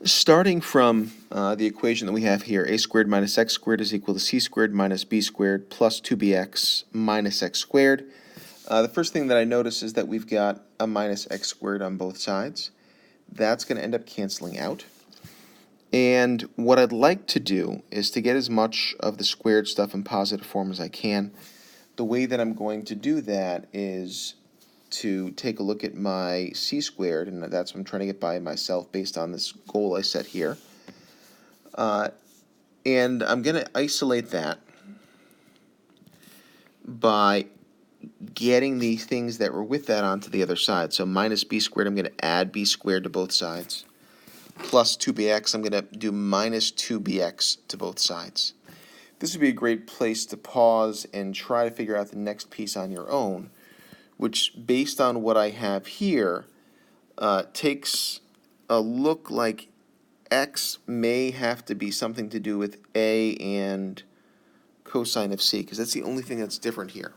Starting from the equation that we have here, a squared minus x squared is equal to c squared minus b squared plus 2bx minus x squared. The first thing that I notice is that we've got a minus x squared on both sides. That's going to end up canceling out. And what I'd like to do is to get as much of the squared stuff in positive form as I can. The way that I'm going to do that is to take a look at my c squared, and that's what I'm trying to get by myself based on this goal I set here. And I'm going to isolate that by getting the things that were with that onto the other side. So minus b squared, I'm going to add b squared to both sides. Plus 2bx, I'm going to do minus 2bx to both sides. This would be a great place to pause and try to figure out the next piece on your own, which, based on what I have here, takes a look like x may have to be something to do with a and cosine of c, because that's the only thing that's different here.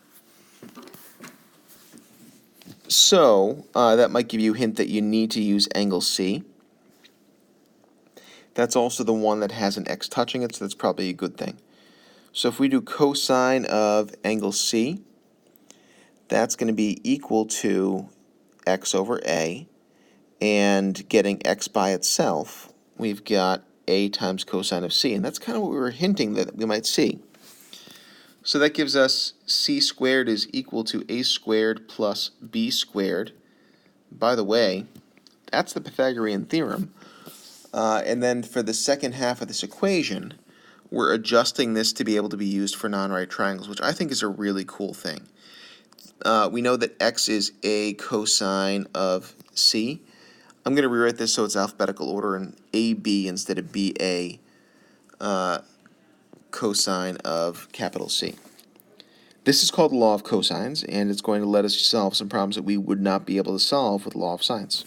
So that might give you a hint that you need to use angle c. That's also the one that has an x touching it, so that's probably a good thing. So if we do cosine of angle c, that's going to be equal to x over a, and getting x by itself, we've got a times cosine of c, and that's kind of what we were hinting that we might see. So that gives us c squared is equal to a squared plus b squared. By the way, that's the Pythagorean theorem. And then for the second half of this equation, we're adjusting this to be able to be used for non-right triangles, which I think is a really cool thing. We know that x is a cosine of c. I'm going to rewrite this so it's alphabetical order and AB instead of BA cosine of capital C. This is called the law of cosines, and it's going to let us solve some problems that we would not be able to solve with the law of sines.